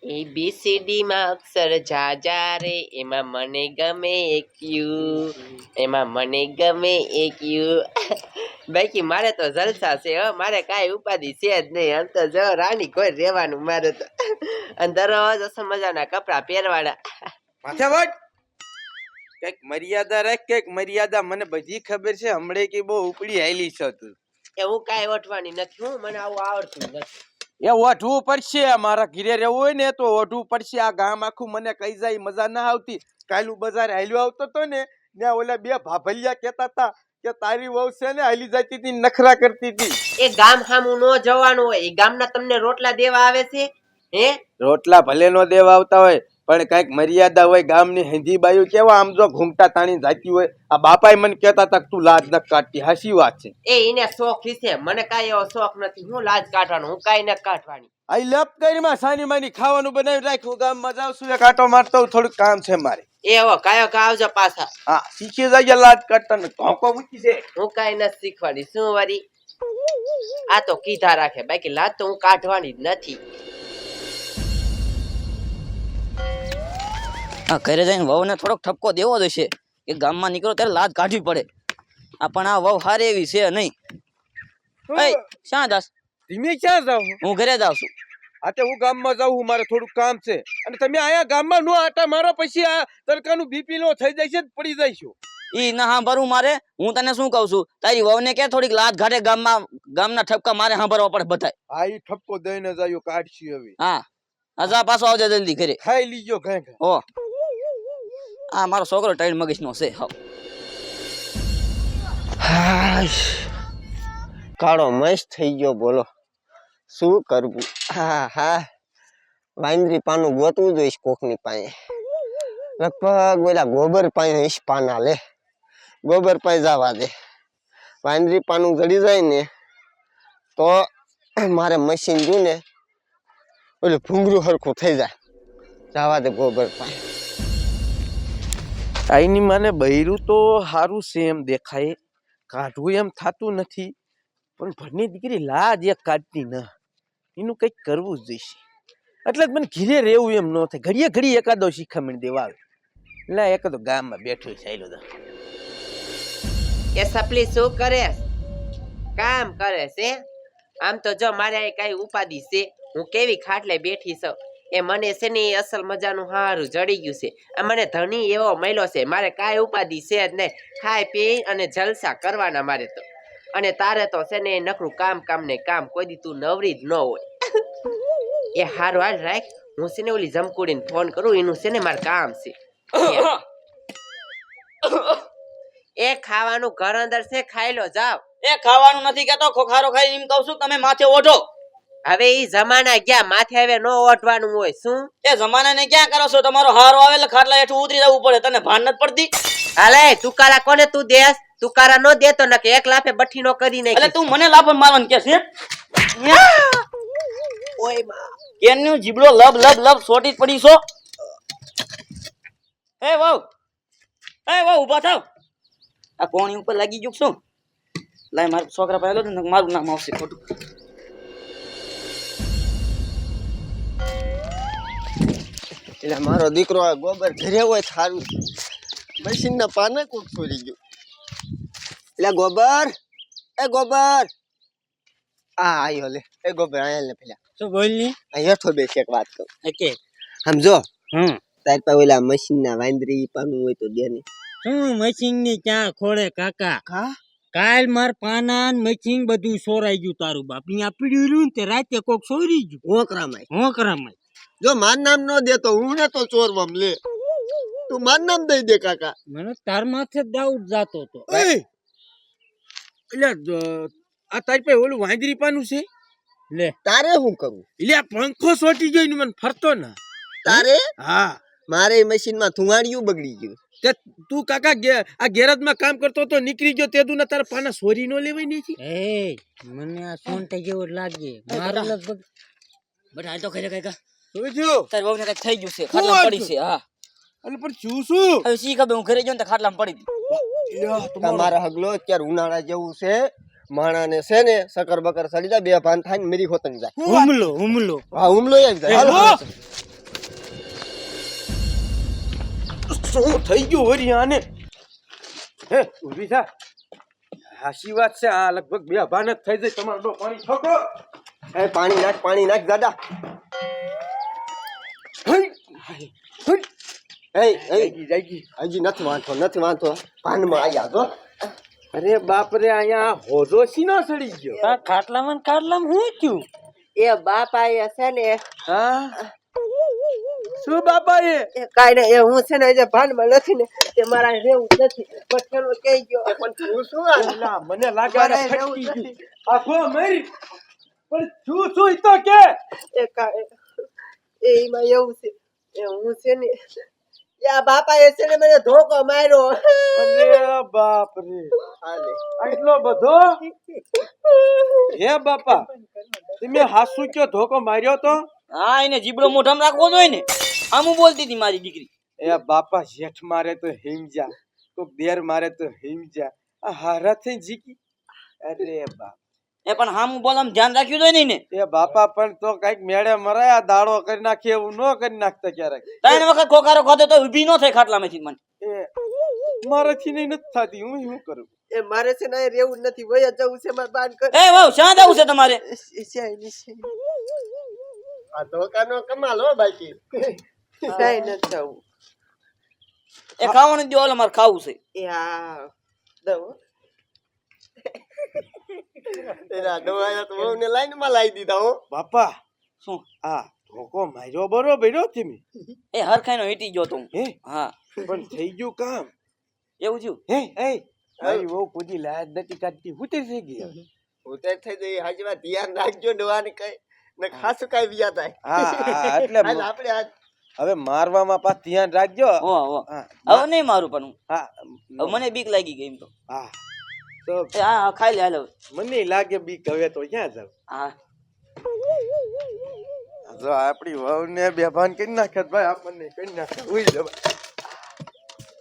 ABCD માં અક્ષર જાજા રે એમાં મને ગમે એક યુ એમાં મને ગમે એક યુ બાકી મારે તો જલસા છે હો મારે કાંઈ ઉપાધિ છે જ નહીં આમ તો જો રાણી કોઈ રહેવાનું મારે તો અને દરરોજ અસલ મજાના કપડાં પહેરવાના માથે વટ કઈક મર્યાદા રાખ કઈક મર્યાદા મને બધી ખબર છે હમણે કે બહુ ઉપડી આયલી છે તું એ હું કાંઈ ઓઠવાની નથી હું મને આવું આવડતું નથી એ ઓઢવું પડશે મારા ઘરે રહેવું હોય ને તો ઓઢવું પડશે આ ગામ આખું મને કઈ જાય મજા ના આવતી કાલુ બજાર હાલ્યો આવતો તો ને ત્યાં ઓલા બે ભાભલિયા કહેતા હતા કે તારી વહુ છે ને હાલી જતી હતી નખરા કરતી હતી એ ગામ સામું ન જવાનું હોય એ ગામના તમને રોટલા દેવા આવે છે હે રોટલા ભલે નો દેવા આવતા હોય પણ કઈક મર્યાદા હોય ગામની હિન્દી બાયું કેવા આમ જો ઘૂમટા તાણી જાતી હોય આ બાપાએ મને કહેતા હતા તું લાજ ન કાઢતી હાસી વાત છે એ એને શોખ છે મને કાંઈ એવો શોખ નથી હું લાજ કાઢવાનો હું કાંઈ ન કાઢવાની આઈ લપ કરીમાં સાની માની ખાવાનું બનાવી રાખ્યું ગામમાં જાવ છું એક આટો મારતો થોડુંક કામ છે મારે એ હવે કાયો કા આવજો પાછા હા શીખી જાય લાજ કાઢતા ને ધોકો મૂકી છે હું કાંઈ નથી શીખવાડી શું વરી આ તો કીધા રાખે બાકી લાજ તો હું કાઢવાની જ નથી હા ઘરે જઈને વહુને થોડોક ઠપકો દેવો જોઈશે કે ગામમાં નીકળો ત્યારે લાજ કાઢવી પડે પણ આ વહુ હારી એવી છે નહીં શ્યાં દાસ ધીમે ક્યાં જાવ હું ઘરે જ આવશું આ તે હું ગામમાં જાઉં મારે થોડુંક કામ છે અને તમે આયા ગામમાં નો આટા મારો પછી આ તડકાનું બીપી નો થઈ જાય છે પડી જાય છો ઈ ના સાંભળવું મારે હું તને શું કહું છું તારી વહુને કે થોડીક લાજ ઘાટે ગામના ઠપકા મારે સાંભળવા પડે બધાય હા ઈ ઠપકો દઈને જાયો કાઢશી હવે હા આજા પાછો આવજે જલ્દી ઘરે ખાઈ લીજો ઘાય ઓ આ મારો છોકરો ટાઈડ મગજનો છે હાશ કાળો મસ્ત થઈ ગયો બોલો શું કરવું હા હા વાંદરી પાનું ગોતવું જોઈશ કોકની પાસે લગભગ ઓલા ગોબર પાસે પાના લે ગોબર પાસે જવા દે વાંદરી પાનું જડી જાય ને તો મારે મશીન જોઉં ને ઓલું ભૂંગરું હરખું થઈ જાય જવા દે ગોબર પાસે આઈની માને બૈરું તો સારું છે એમ દેખાય કાઢવું એમ થતું નથી પણ ભરની દીકરી લાજ એક કાઢતી ના એનું કંઈક કરવું જ જોઈશે એટલે જ મને ઘીરે રહેવું એમ ન થાય ઘડીએ ઘડી એકાદો શિખામણ દેવા આવે એટલે એકાદો ગામમાં બેઠો ચાલ્યો જા એ સપલી શું કરે કામ કરે છે આમ તો જો મારે અહીં કાંઈ ઉપાધિ છે હું કેવી ખાટલે બેઠી છું એ મને છે ને અસલ મજાનું હારું જડી ગયું છે આ મને ધણી એવો મળ્યો છે મારે કાંઈ ઉપાધિ છે જ નહીં ખાઈ પી અને જલસા કરવાના મારે તો અને તારે તો છે ને નકરું કામ ને કામ કોઈ દી તું નવરી જ ન હોય એ હારું હાલ રાખ હું છે ને ઓલી જમકુડીને ફોન કરું એનું છે ને મારે કામ છે એ ખાવાનું ઘર અંદર છે ખાઈ લો જાવ એ ખાવાનું નથી કેતો ખોખારો ખાઈ એમ કહું છું તમે માથે ઓઢો હવે ઈ જમાના ગયા માથે હવે નો ઓઢવાનું હોય શું એ જમાનાને ક્યાં કરો છો તમારો હારો આવે એટલે ખાટલા હેઠું ઉતરી જવું પડે તને ભાન નથી પડતી હાલે તુકારા કોને તું દેસ તુકારા નો દેતો ન કે એક લાફે બઠ્ઠી નો કરી નાખી એટલે તું મને લાફો મારવાનું કે છે ઓય માં કેનું જીબડો લબ લબ લબ સોટી પડી છો એ વહુ ઊભા થાવ આ કોણી ઉપર લાગી ગયું શું લાય મારા છોકરા પાસે લો ને મારું નામ આવશે ખોટું એટલે મારો દીકરો આ ગોબર ઘરે હોય સારું મશીનના પાના કોક છોડી ગયું એટલે ગોબર આ આયો લે એ ગોબર આયા ને પેલા શું બોલની આ હેઠો બેસી એક વાત કહું ઓકે સમજો તાર પાસે ઓલા મશીનના વાંદરી પાનું હોય તો દે ને શું મશીન ની ક્યાં ખોળે કાકા કા કાલ માર પાના મશીન બધું સોરાઈ ગયું તારું બાપ અહીંયા પીડ્યું રહ્યું ને તે રાતે કોક સોરી ગયું હોકરામાં જો માર નામ ન દે તો હું ને તો ચોરવામ લે તું માર નામ દઈ દે કાકા મને તાર માથે ડાઉટ જાતો તો એટલે આ તારી પાસે ઓલું વાંદરી પાનું છે લે તારે શું કરવું એટલે આ પંખો સોટી ગયો ને મને ફરતો ના તારે હા મારે મશીનમાં ધુવાડિયું બગડી ગયું તે તું કાકા આ ગેરેજમાં કામ કરતો તો નીકળી ગયો તે તું ને તારા પાના સોરી નો લેવાય નહીં એ મને આ સોંટા જેવો લાગે મારું લગભગ બટ હાલ તો ખરે કાકા શું થયું તારી વહુને કઈક થઈ ગયું છે ખાટલામાં પડી છે હા અરે પણ શું હવે શી ખબર હું ઘરે ગયો ને તો ખાટલામાં પડી હતી તમારા હગલો અત્યારે ઉનાળા જેવું છે માણાને છે ને સકર બકર સડી જાય બે ભાન થાય ને મેરી હોતન જાય હુમલો હા હુમલો આવી જાય હાલો શું થઈ ગયું વરી આને? હે ઊભી થા. હાચી વાત છે, આ લગભગ બે ભાન જ થઈ જાય. તમારો ડો પાણી ઠોકો. એ પાણી નાખ દાદા. જાગી. હજી નથી વાંધો ભાનમાં આયા તો. અરે બાપ રે, અહીંયા હોજો સીનો સડી ગયો. આ ખાટલામાં હું થયું? એ બાપા એ છે ને હા શું બાપા એ? એ કાંઈ નહીં, એ હું છે ને જે ભાનમાં નથી ને તે મારા રહેવું જ નથી. પઠેલો કહી ગયો પણ તું શું આ? એલા, મને લાગે મારે આને રહેવું ફટકી નથી. ગયું. આખો મરી. પણ શું ઈ તો કે? એ એમાં એવું છે, એ હું છે ને એ આ બાપા એ છે ને મને ધોકો માર્યો. અરે બાપ રે, આટલો બધો? હે બાપા, તમે હાસુ કયો ધોકો માર્યો તો? હા, એને જીબડો મોઢામાં રાખવો જોઈએ ને. આમ બોલતી હતી મારી દીકરી. એ બાપા, જેઠ મારે તો હિમજા, કોક દેર મારે તો હિમજા, આ હારા થઈ જીકી. અરે બાપ, એ પણ હામું બોલવામાં ધ્યાન રાખ્યું જોઈએ ને. એ બાપા પણ તો કઈક મેળે મરાય, આ દાડો કરી નાખી એવું ન કરી નાખતા ક્યારેક. ત્રણ વખત ખોખારો ખાધો તો ઊભી ન થાય ખાટલામાંથી મને. એ મારાથી નહીં નથી થતી, હું શું કરું? એ મારે છે ને અહીં રહેવું જ નથી, વયા જવું છે મારે બાન કર. એ વાવ, શાંત આવું છે તમારે? આ ધોકાનો કમાલ હો બાકી. કાંઈ નથી જવું. એ ખાવાનું દો, ઓલા મારે ખાવું છે. એ હા દઉં. એના ડોહાયા તો વહુને લાઈનમાં લાવી દીધા હો. બાપા, શું? આ ધોકો માર્યો બરોબર હો તમે. એ હરખાઈનો હીટી ગયો તો હું. હે હા, પણ થઈ ગયું કામ. એવું થયું. હે મારી વહુ પૂજી લાજ નથી કાઢતી, હુતી થઈ ગઈ. ઉતર થઈ જઈ હાજી વાત ધ્યાન રાખજો ડોહાને કઈ ને ખાસું કઈ બીજા થાય. હા એટલે આજ આપણે આજ હવે મારવામાં પાછ ધ્યાન રાખજો. હો હા હવે નહીં મારું પણ હું. હા હવે મને બીક લાગી ગઈ એમ તો. હા તો એ હા, ખાઈ લે હાલ હવે. મને લાગે બીક હવે તો ક્યાં જાવ. હા, જો આપણી વહુ ને બેભાન કરી નાખે ભાઈ, આપણને કરી નાખે ઉઈ જવાય.